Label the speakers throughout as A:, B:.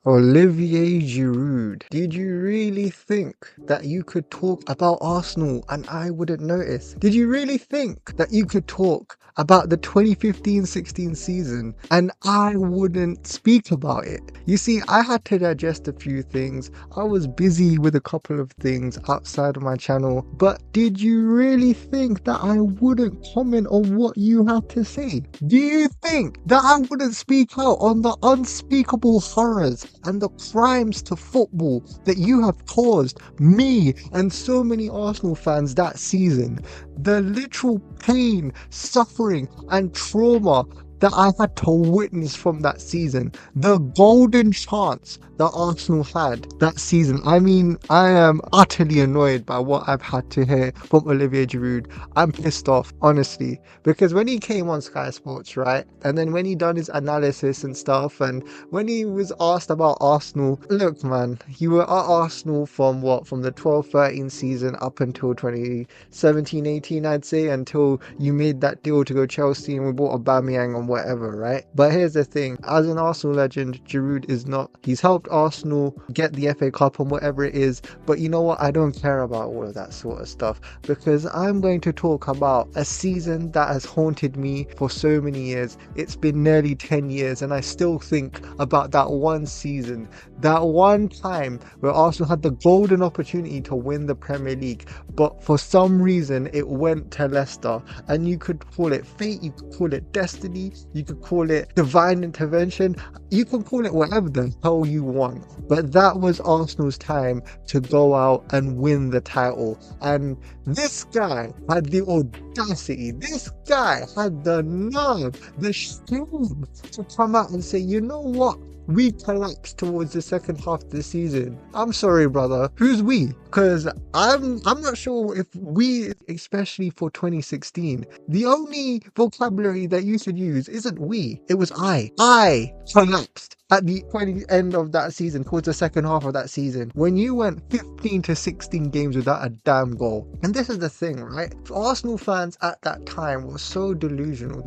A: Olivier Giroud. Did you really think that you could talk about Arsenal and I wouldn't notice? Did you really think that you could talk about the 2015-16 season and I wouldn't speak about it? You see, I had to digest a few things. I was busy with a couple of things outside of my channel, but did you really think that I wouldn't comment on what you had to say? Do you think that I wouldn't speak out on the unspeakable horrors and the crimes to football that you have caused me and so many Arsenal fans that season? The literal pain, suffering and trauma that I had to witness from that season. The golden chance that Arsenal had that season. I mean, I am utterly annoyed by what I've had to hear from Olivier Giroud. I'm pissed off, honestly, because when he came on Sky Sports, right, and then when he done his analysis and stuff, and when he was asked about Arsenal, look man, you were at Arsenal from the 12-13 season up until 2017-18, I'd say, until you made that deal to go Chelsea and we bought Aubameyang and whatever, right? But here's the thing, as an Arsenal legend, Giroud is not. He's helped Arsenal get the FA Cup and whatever it is, but you know what, I don't care about all of that sort of stuff, because I'm going to talk about a season that has haunted me for so many years. It's been nearly 10 years and I still think about that one season, that one time where Arsenal had the golden opportunity to win the Premier League, but for some reason it went to Leicester. And you could call it fate, you could call it destiny, you could call it divine intervention, you can call it whatever the hell you want, but that was Arsenal's time to go out and win the title. And this guy had the audacity, this guy had the nerve, the shame to come out and say, you know what, we collapsed towards the second half of the season. I'm sorry, brother. Who's we? Because I'm not sure if we, especially for 2016, the only vocabulary that you should use isn't we. It was I. I collapsed at the end of that season, towards the second half of that season, when you went 15 to 16 games without a damn goal. And this is the thing, right? Arsenal fans at that time were so delusional.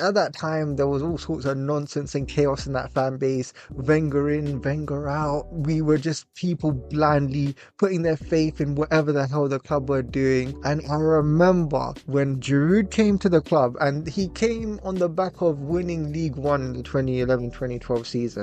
A: At that time, there was all sorts of nonsense and chaos in that fan base. Wenger in, Wenger out. We were just people blindly putting their faith in whatever the hell the club were doing. And I remember when Giroud came to the club, and he came on the back of winning League One in the 2011-2012 season.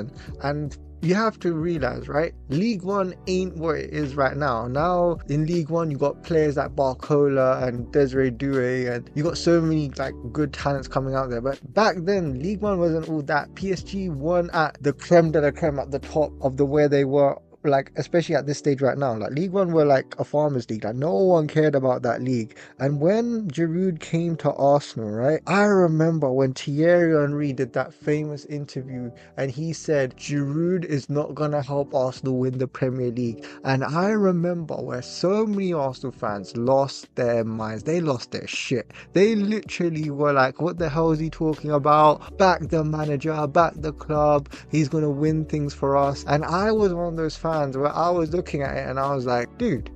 A: And you have to realize, right, League One ain't what it is right now. Now in League One you got players like Barcola and Desiree Doué, and you got so many like good talents coming out there. But back then League One wasn't all that. PSG won at the creme de la creme, at the top of the where they were, like especially at this stage right now. Like League One were like a farmers league, like no one cared about that league. And when Giroud came to Arsenal, right, I remember when Thierry Henry did that famous interview and he said Giroud is not gonna help Arsenal win the Premier League. And I remember where so many Arsenal fans lost their minds, they lost their shit. They literally were like, what the hell is he talking about? Back the manager, back the club, he's gonna win things for us. And I was one of those fans where I was looking at it and I was like, dude,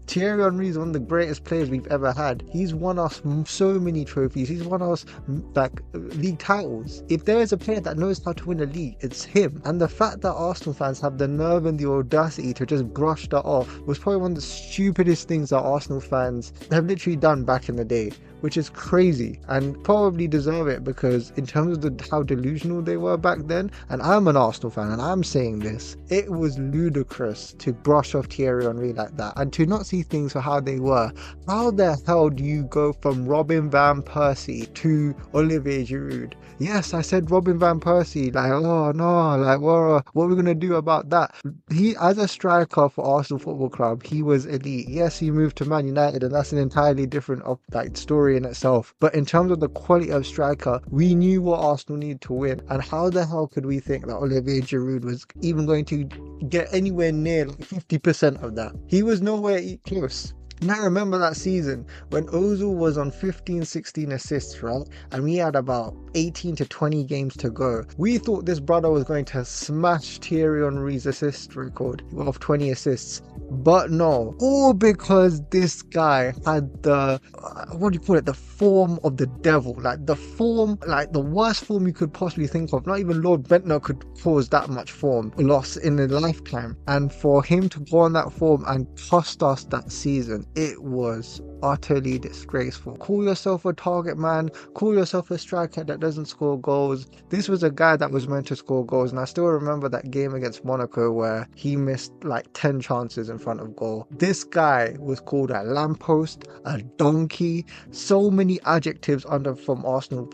A: Thierry Henry is one of the greatest players we've ever had. He's won us so many trophies. He's won us like league titles. If there is a player that knows how to win a league, it's him. And the fact that Arsenal fans have the nerve and the audacity to just brush that off was probably one of the stupidest things that Arsenal fans have literally done back in the day, which is crazy, and probably deserve it, because in terms of how delusional they were back then, and I'm an Arsenal fan and I'm saying this, it was ludicrous to brush off Thierry Henry like that and to not see things for how they were. How the hell do you go from Robin van Persie to Olivier Giroud? Yes, I said Robin van Persie, like, oh no, like what are we gonna do about that? He, as a striker for Arsenal Football Club, he was elite. Yes, he moved to Man United and that's an entirely different story in itself, but in terms of the quality of striker, we knew what Arsenal needed to win. And how the hell could we think that Olivier Giroud was even going to get anywhere near like 50% of that? He was nowhere close. And I remember that season when Ozil was on 15-16 assists, right? And we had about 18 to 20 games to go. We thought this brother was going to smash Thierry Henry's assist record of 20 assists. But no, all because this guy had the, what do you call it, the form of the devil, like the form, like the worst form you could possibly think of. Not even Lord Bentner could cause that much form loss in a lifetime. And for him to go on that form and cost us that season, it was utterly disgraceful. Call yourself a target man, call yourself a striker that doesn't score goals. This was a guy that was meant to score goals, and I still remember that game against Monaco where he missed like 10 chances in front of goal. This guy was called a lamppost, a donkey, so many adjectives from Arsenal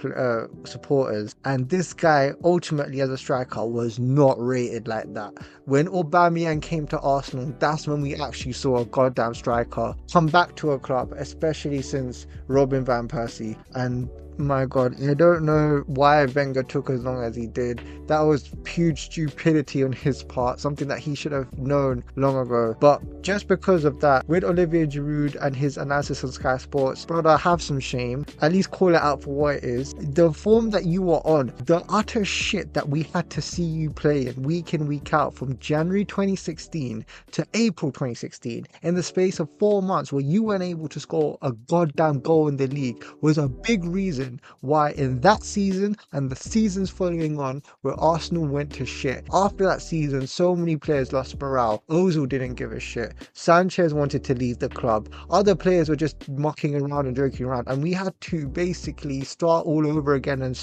A: supporters, and this guy ultimately as a striker was not rated like that. When Aubameyang came to Arsenal, that's when we actually saw a goddamn striker come back to a club, especially since Robin van Persie. And my god, I don't know why Wenger took as long as he did. That was huge stupidity on his part, something that he should have known long ago. But just because of that, with Olivier Giroud and his analysis on Sky Sports, brother, have some shame. At least call it out for what it is. The form that you were on, the utter shit that we had to see you play week in, week out from January 2016 to April 2016, in the space of 4 months where you weren't able to score a goddamn goal in the league, was a big reason why in that season and the seasons following on where Arsenal went to shit. After that season, so many players lost morale. Ozil didn't give a shit. Sanchez wanted to leave the club. Other players were just mucking around and joking around, and we had to basically start all over again and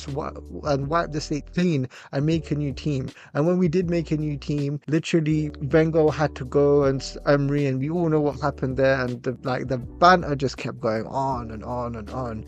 A: wipe the slate clean and make a new team. And when we did make a new team, literally Wenger had to go and Emery, and we all know what happened there, and the banter just kept going on and on and on.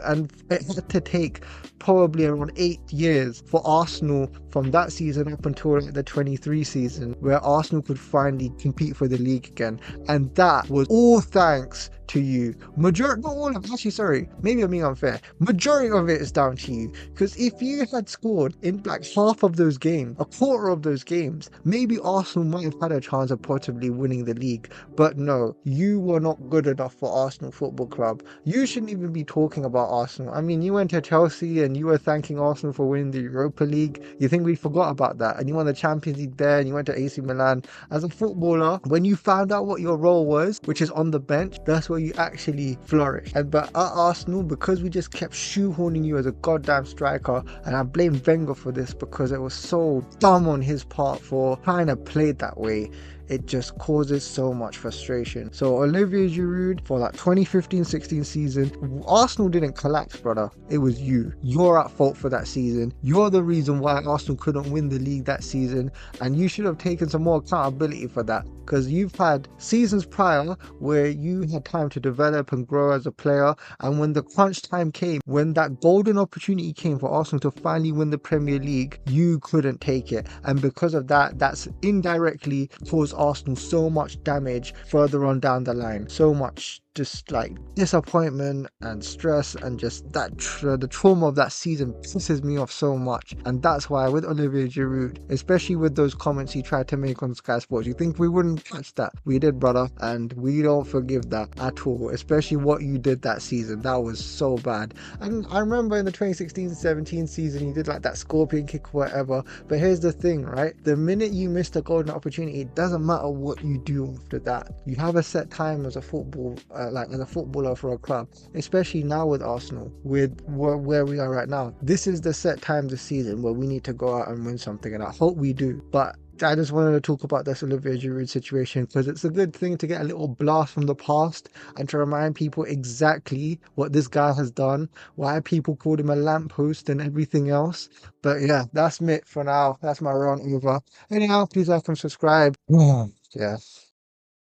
A: And it had to take probably around 8 years for Arsenal from that season up until the 23 season where Arsenal could finally compete for the league again. And that was all thanks to you. Majority, not all of it, actually, sorry, maybe I'm being unfair. Majority of it is down to you. Because if you had scored in like half of those games, a quarter of those games, maybe Arsenal might have had a chance of possibly winning the league. But no, you were not good enough for Arsenal Football Club. You shouldn't even be talking about Arsenal. I mean, you went to Chelsea and you were thanking Arsenal for winning the Europa League. You think we forgot about that? And you won the Champions League there, and you went to AC Milan. As a footballer, when you found out what your role was, which is on the bench, that's where you actually flourish. But at Arsenal, because we just kept shoehorning you as a goddamn striker, and I blame Wenger for this because it was so dumb on his part for trying to play it that way, it just causes so much frustration. So Olivier Giroud, for that 2015-16 season, Arsenal didn't collapse, brother. It was you. You're at fault for that season. You're the reason why Arsenal couldn't win the league that season, and you should have taken some more accountability for that, because you've had seasons prior where you had time to develop and grow as a player, and when the crunch time came, when that golden opportunity came for Arsenal to finally win the Premier League, you couldn't take it. And because of that, that's indirectly caused Arsenal so much damage further on down the line. So much just like disappointment and stress, and just that the trauma of that season pisses me off so much. And that's why with Olivier Giroud, especially with those comments he tried to make on Sky Sports, you think we wouldn't catch that? We did, brother, and we don't forgive that at all, especially what you did that season. That was so bad. And I remember in the 2016-17 season you did like that scorpion kick or whatever, but here's the thing, right? The minute you miss a golden opportunity, it doesn't matter what you do after that. You have a set time as a footballer for a club, especially now with Arsenal, with where we are right now. This is the set time this season where we need to go out and win something, and I hope we do. But I just wanted to talk about this Olivier Giroud situation because it's a good thing to get a little blast from the past and to remind people exactly what this guy has done, why people called him a lamppost and everything else. But yeah, that's it for now. That's my run over. Anyhow, please like and subscribe. Yeah.